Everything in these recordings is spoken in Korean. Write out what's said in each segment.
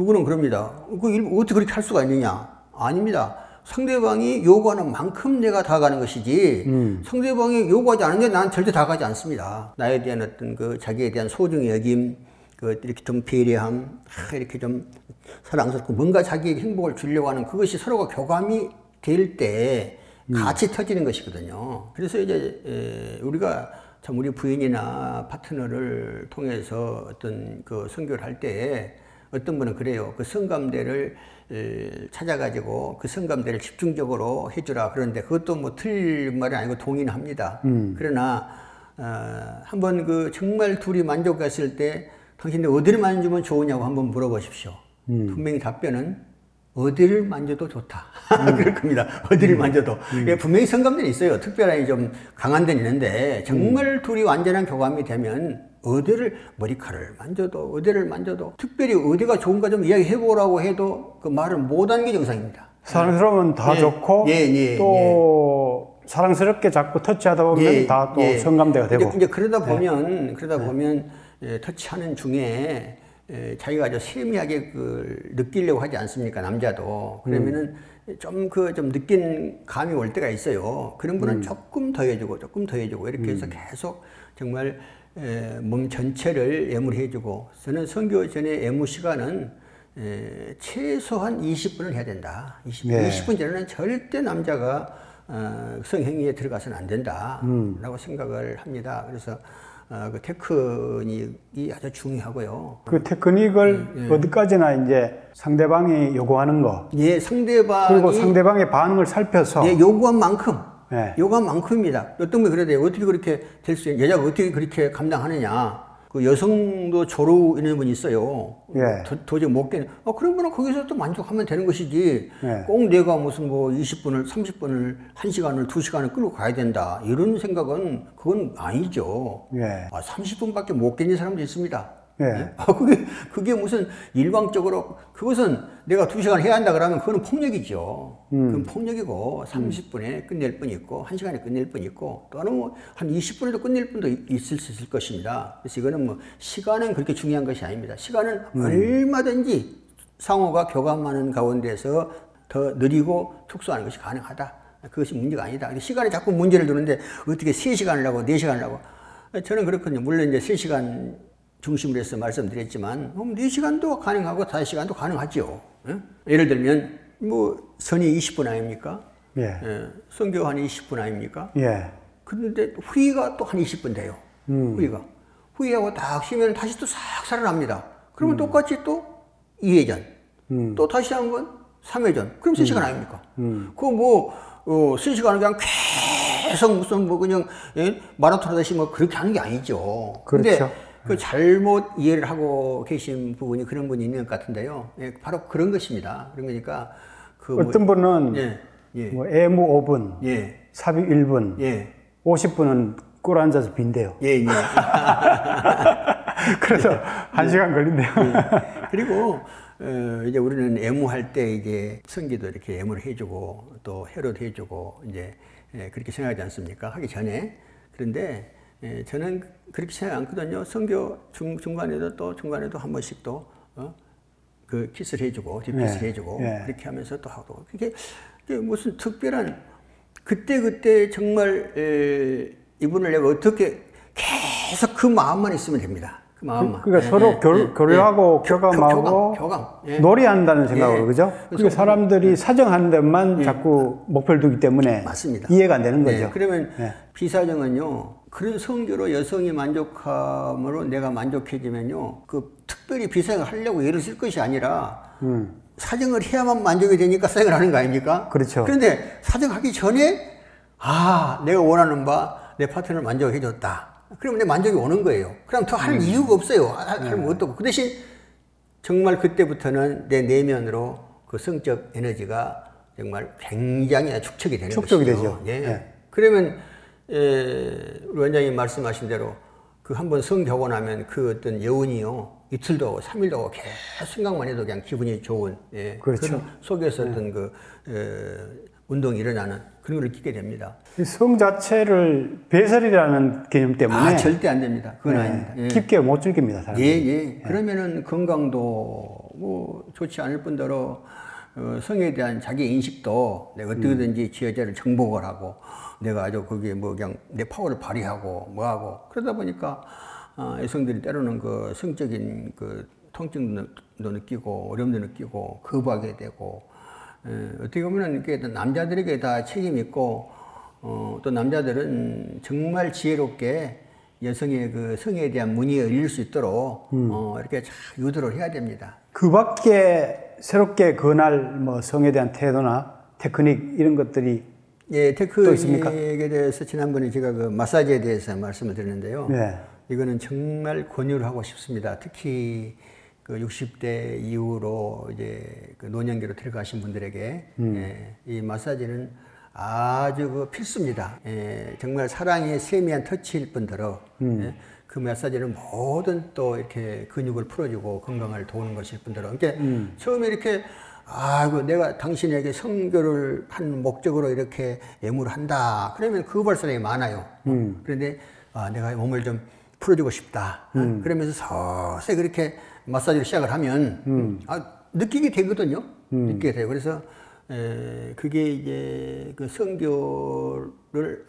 누구는 그럽니다. 어떻게 그렇게 할 수가 있느냐? 아닙니다. 상대방이 요구하는 만큼 내가 다가가는 것이지, 상대방이 요구하지 않은데 나는 절대 다가가지 않습니다. 나에 대한 어떤 자기에 대한 소중히 여김, 이렇게 좀 배려함, 이렇게 좀 사랑스럽고 뭔가 자기에게 행복을 주려고 하는 그것이 서로가 교감이 될 때 같이 터지는 것이거든요. 그래서 이제 우리가 참 우리 부인이나 파트너를 통해서 어떤 선교를 할 때 어떤 분은 그래요. 그 성감대를 찾아가지고 그 성감대를 집중적으로 해주라. 그런데 그것도 뭐 틀린 말이 아니고 동의는 합니다. 그러나 한번 정말 둘이 만족했을 때 당신들 어디를 만지면 좋으냐고 한번 물어보십시오. 분명히 답변은 어디를 만져도 좋다. 그럴 겁니다. 어디를 만져도. 분명히 성감대는 있어요. 특별하게 좀 강한 데는 있는데 정말 둘이 완전한 교감이 되면 어디를 머리카락을 만져도 어디를 만져도 특별히 어디가 좋은가 좀 이야기해 보라고 해도 그 말을 못하는 게 정상입니다. 사랑스러우면 다 좋고 또 사랑스럽게 자꾸 터치하다 보면 다 또 성감대가 되고. 이제 그러다 보면 터치하는 중에 자기가 아주 세미하게 느끼려고 하지 않습니까? 남자도. 그러면은 좀 느낀 감이 올 때가 있어요. 그런 분은 조금 더 해주고 이렇게 해서 계속 정말 몸 전체를 애무해주고, 저는 선교 전에 애무 시간은 최소한 20분을 해야 된다. 20분 전에는 절대 남자가 성행위에 들어가서는 안 된다 라고 생각을 합니다. 그래서 그 테크닉이 아주 중요하고요. 그 테크닉을 어디까지나 이제 상대방이 요구하는 거. 그리고 상대방의 반응을 살펴서. 요구한 만큼. 요구한 만큼입니다. 어떤 분이 그래야 돼요. 어떻게 그렇게 될 수 있냐. 여자가 어떻게 그렇게 감당하느냐. 그 여성도 조루 있는 분이 있어요. 도저히 못 깨는. 그런 분은 거기서 또 만족하면 되는 것이지. 꼭 내가 무슨 20분을, 30분을, 1시간을, 2시간을 끌고 가야 된다. 이런 생각은 그건 아니죠. 30분밖에 못 깨는 사람도 있습니다. 그게 무슨 일방적으로, 그것은 내가 2시간 해야 한다 그러면 그거는 폭력이죠. 그건 폭력이고 30분에 끝낼 분 있고 1시간에 끝낼 분 있고 또는 한 20분에도 끝낼 분도 있을 수 있을 것입니다. 그래서 이거는 시간은 그렇게 중요한 것이 아닙니다. 시간은 얼마든지 상호가 교감하는 가운데서 더 느리고 특수하는 것이 가능하다. 그것이 문제가 아니다. 근데 시간에 자꾸 문제를 두는데 어떻게 3시간을 하고 4시간을 하고, 저는 그렇거든요. 물론 이제 3시간 중심으로 해서 말씀드렸지만 4시간도 가능하고 5시간도 가능하죠. 예를 들면 선이 20분 아닙니까? 선교 한 20분 아닙니까? 그런데 후기가 또 한 20분 돼요. 후기하고 딱 쉬면 다시 또 싹 살아납니다. 그러면 똑같이 또 2회전, 또 다시 한번 3회전. 그럼 3시간 아닙니까? 그거 3시간을 그냥 계속 무슨 그냥 마라톤 하듯이 그렇게 하는 게 아니죠. 그렇죠. 잘못 이해를 하고 계신 부분이 그런 분이 있는 것 같은데요. 바로 그런 것입니다. 그러니까 어떤 분은 애무 5분, 삽입 1분, 50분은 꿇어 앉아서 빈대요. 그래서 1시간 걸린대요. 그리고 이제 우리는 애무할 때 이제 성기도 이렇게 애무를 해주고 또 해로도 해주고 이제 그렇게 생각하지 않습니까? 하기 전에. 그런데 저는 그렇게 생각 않거든요. 선교 중간에도 한 번씩 또 키스를 해주고 뒷키스를 해주고 그렇게 하면서 또 하고, 그게 무슨 특별한 그때 정말 이분을 내가 어떻게 계속 그 마음만 있으면 됩니다. 그 마음만. 그러니까 서로 교류하고 교감하고 교감. 놀이한다는 생각으로, 그죠? 그게 사람들이 사정하는 데만 자꾸 목표를 두기 때문에 맞습니다. 이해가 안 되는 거죠. 그러면 비사정은요, 그런 성교로 여성이 만족함으로 내가 만족해지면요, 특별히 비사정을 하려고 애를 쓸 것이 아니라 사정을 해야만 만족이 되니까 사정을 하는 거 아닙니까? 그렇죠. 그런데 사정하기 전에 내가 원하는 바 내 파트너를 만족해줬다. 그러면 내 만족이 오는 거예요. 그럼 더 할 이유가 없어요. 할 것도 없고. 그 대신 정말 그때부터는 내 내면으로 그 성적 에너지가 정말 굉장히 축적이 되는 것이죠. 축적이 되죠. 그러면 우리 원장님 말씀하신 대로 한번 성교하고 나면 그 어떤 여운이요, 이틀도 3일도 계속 생각만 해도 그냥 기분이 좋은 그렇죠. 그런 속에서 어떤 운동이 일어나는 그런 걸 느끼게 됩니다. 성 자체를 배설이라는 개념 때문에 절대 안 됩니다. 그건 아닙니다. 깊게 못 즐깁니다, 사람들이. 그러면은 건강도 뭐 좋지 않을 뿐더러 성에 대한 자기 인식도 내가 어떻게든지 지 여자를 정복을 하고 내가 아주 거기에 뭐 그냥 내 파워를 발휘하고 뭐하고 그러다 보니까 여성들이 때로는 그 성적인 그 통증도 느끼고 어려움도 느끼고 거부하게 되고 어떻게 보면 이렇게 남자들에게 다 책임이 있고 또 남자들은 정말 지혜롭게 여성의 그 성에 대한 문의에 열릴 수 있도록 이렇게 잘 유도를 해야 됩니다. 그 밖에 새롭게 권할 뭐 성에 대한 태도나 테크닉 이런 것들이 예, 테크닉에 대해서 지난번에 제가 그 마사지에 대해서 말씀을 드렸는데요. 네. 이거는 정말 권유를 하고 싶습니다. 특히 그 60대 이후로 이제 그 노년기로 들어가신 분들에게 예, 이 마사지는 아주 그 필수입니다. 예, 정말 사랑의 세미한 터치일 뿐더러 예, 그 마사지는 모든 또 이렇게 근육을 풀어주고 건강을 도우는 것일 뿐더러 그러니까 처음에 이렇게 아이고 내가 당신에게 성교를 한 목적으로 이렇게 예물을 한다 그러면 그거 볼 사람이 많아요. 그런데 내가 몸을 좀 풀어주고 싶다 그러면서 서서히 그렇게 마사지를 시작을 하면 느끼게 되거든요. 느끼게 돼요. 그래서 그게 이제 그 성교를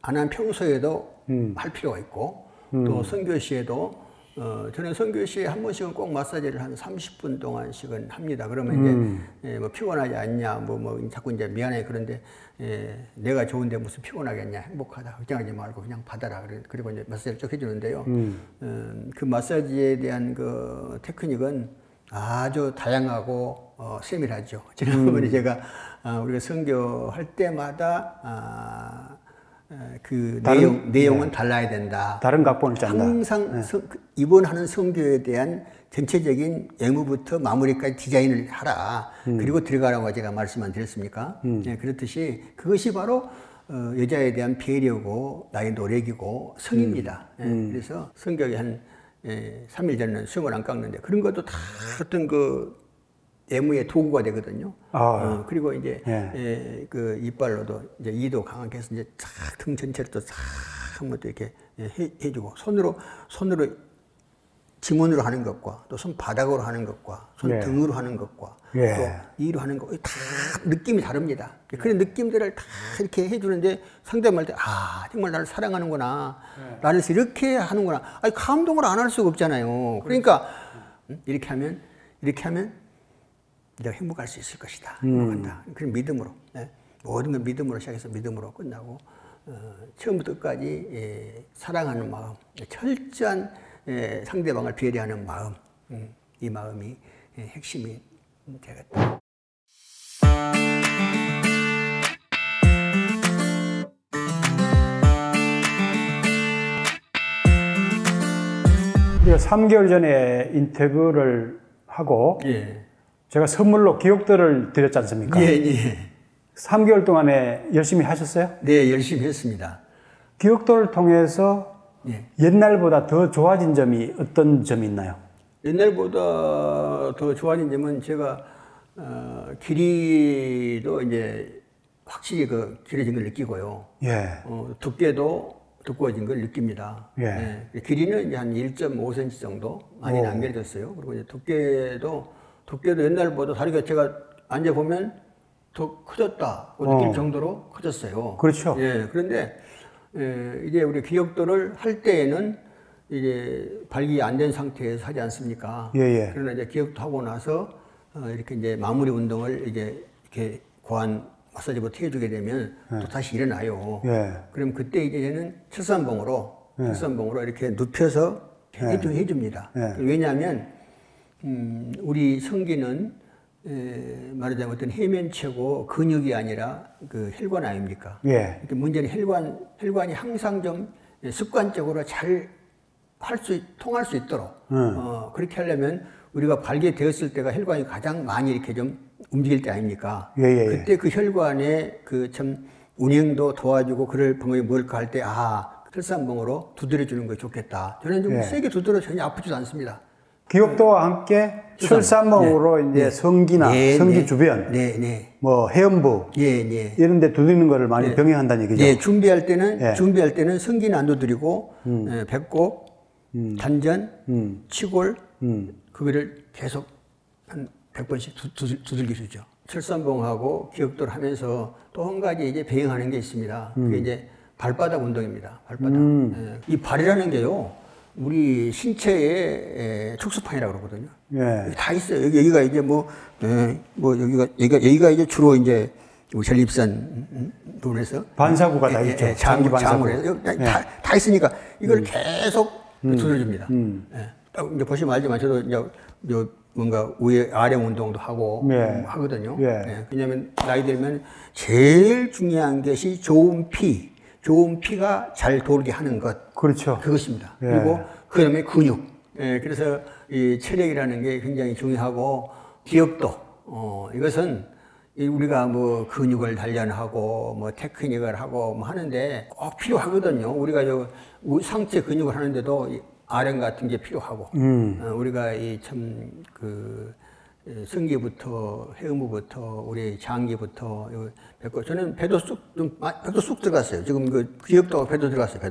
안 한 평소에도 할 필요가 있고 또 성교 시에도 저는 성교 시에 한 번씩은 꼭 마사지를 한 30분 동안씩은 합니다. 그러면 이제 뭐 피곤하지 않냐, 뭐 자꾸 이제 미안해 그런데 내가 좋은데 무슨 피곤하겠냐, 행복하다, 걱정하지 말고 그냥 받아라. 그리고 이제 마사지를 쭉 해주는데요. 그 마사지에 대한 그 테크닉은 아주 다양하고 세밀하죠. 지난번에 제가 우리가 선교할 때마다 그 내용은 달라야 된다. 다른 각본을 짠다. 항상 이번 하는 선교에 대한 전체적인 예무부터 마무리까지 디자인을 하라. 그리고 들어가라고 제가 말씀 안 드렸습니까? 네, 그렇듯이 그것이 바로 여자에 대한 배려고 나의 노력이고 성입니다. 그래서 선교에 한 3일 전에는 수영을 안 깎는데 그런 것도 다 어떤 그 예무의 도구가 되거든요. 그리고 이제 그 이빨로도 이제 이도 강하게 해서 이제 쫙 등 전체를 또 쫙 한번 또 이렇게 해주고 손으로 지문으로 하는 것과 또 손바닥으로 하는 것과 손등으로 하는 것과 또 이로 하는 것 다 느낌이 다릅니다. 그런 느낌들을 다 이렇게 해주는데 상대방한테 정말 나를 사랑하는구나, 나를 이렇게 하는구나. 아니 감동을 안 할 수가 없잖아요. 그러니까 이렇게 하면 내가 행복할 수 있을 것이다. 행복한다. 그런 믿음으로 모든 걸 믿음으로 시작해서 믿음으로 끝나고 처음부터 끝까지 사랑하는 마음, 철저한 상대방을 배려하는 마음, 이 마음이 핵심이 되겠다. 우리가 3개월 전에 인터뷰를 하고 제가 선물로 기억들을 드렸지 않습니까? 예. 3개월 동안에 열심히 하셨어요? 네, 열심히 했습니다. 기억도를 통해서 옛날보다 더 좋아진 점이 어떤 점이 있나요? 옛날보다 더 좋아진 점은 제가 길이도 이제 확실히 그 길어진 걸 느끼고요. 두께도 두꺼워진 걸 느낍니다. 길이는 이제 한 1.5cm 정도 많이 남겨졌어요. 그리고 이제 두께도 옛날보다 다리가 제가 앉아보면 더 커졌다 느낄 정도로 커졌어요. 그렇죠. 그런데 이제 우리 기억도를 할 때에는 이제 발기 안 된 상태에서 하지 않습니까? 그러나 이제 기억도 하고 나서 이렇게 이제 마무리 운동을 이제 이렇게 고안 마사지부터 해주게 되면 또 다시 일어나요. 그럼 그때 이제는 철산봉으로 이렇게 눕혀서 해줍니다. 왜냐하면 웨냐하면 우리 말하자면 어떤 해면체고 근육이 아니라 그 혈관 아닙니까? 그러니까 문제는 혈관이 항상 좀 습관적으로 잘 통할 수 있도록 그렇게 하려면 우리가 발기되었을 때가 혈관이 가장 많이 이렇게 좀 움직일 때 아닙니까? 그때 그 혈관의 그 참 운행도 도와주고 그럴 방법이 뭘까 할 때 철산봉으로 두드려 주는 게 좋겠다. 저는 좀 세게 두드려 전혀 아프지도 않습니다. 기억도와 함께 철산봉으로 이제 성기나 성기 주변, 뭐 해음부 이런 데 두드리는 거를 많이 병행한다는 얘기죠. 준비할 때는 성기는 안 두드리고 배꼽, 단전, 치골 그거를 계속 한 100번씩 두들겨 주죠. 철산봉하고 기억도를 하면서 또 한 가지 이제 병행하는 게 있습니다. 그게 이제 발바닥 운동입니다. 발바닥. 예. 이 발이라는 게요, 우리 신체의 척수판이라고 그러거든요. 예. 다 있어요. 여기가 이제 여기가 이제 주로 이제 전립선 부분에서 반사구가 다 있죠. 장기 반사구. 다 있으니까 이걸 계속 두드려줍니다. 딱 이제 보시면 알지만 저도 이제 뭔가 위에 아래 운동도 하고 하거든요. 왜냐하면 나이 들면 제일 중요한 것이 좋은 피가 잘 돌게 하는 것. 그렇죠. 그것입니다. 그리고 그다음에 근육. 그래서 이 체력이라는 게 굉장히 중요하고 기억도. 이것은 우리가 뭐 근육을 단련하고 뭐 테크닉을 하고 뭐 하는데 꼭 필요하거든요. 우리가 상체 근육을 하는데도 아령 같은 게 필요하고, 우리가 이 성기부터 해음부부터 우리 장기부터 저는 배도 쑥 들어갔어요. 지금 그 기억도 배도 들어갔어요.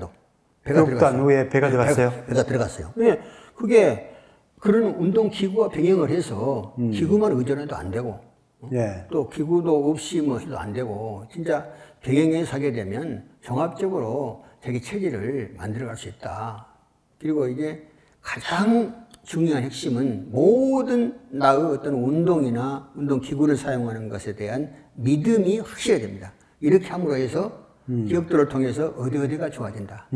배가 들어갔어요. 위에 배가 들어갔어요. 배가 들어갔어요. 그게 그런 운동 기구와 병행을 해서 기구만 의존해도 안 되고, 또 기구도 없이 뭐 해도 안 되고, 진짜 병행해서 하게 되면 종합적으로 자기 체질을 만들어갈 수 있다. 그리고 이게 가장 중요한 핵심은 모든 나의 어떤 운동이나 운동 기구를 사용하는 것에 대한 믿음이 확실해야 됩니다. 이렇게 함으로 해서 기억도를 통해서 어디가 좋아진다.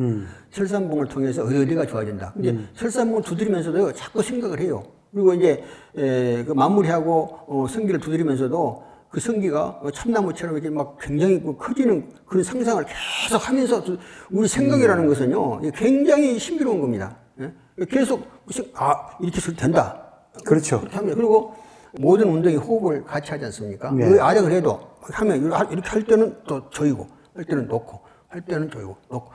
철산봉을 통해서 어디가 좋아진다. 이제 철산봉을 두드리면서도 자꾸 생각을 해요. 그리고 이제 그 마무리하고 성기를 두드리면서도 그 성기가 참나무처럼 이렇게 막 굉장히 커지는 그런 상상을 계속 하면서 우리 생각이라는 것은요, 굉장히 신비로운 겁니다. 계속 이렇게 해서 된다. 그렇죠. 그리고 모든 운동이 호흡을 같이 하지 않습니까? 그 아령을 해도 하면 이렇게 할 때는 또 조이고, 할 때는 놓고, 할 때는 조이고, 놓고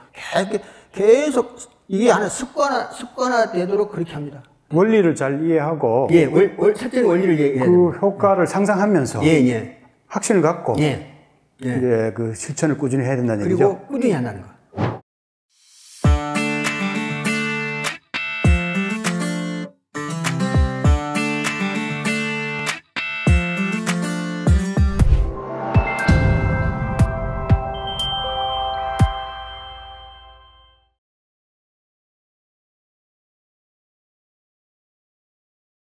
계속 이게 하나 습관화되도록 그렇게 합니다. 원리를 잘 이해하고, 첫째는 원리를 이해해야 그 효과를 상상하면서, 확신을 갖고, 이제 그 실천을 꾸준히 해야 된다는 얘기죠. 얘기죠. 그리고 꾸준히 한다는 거.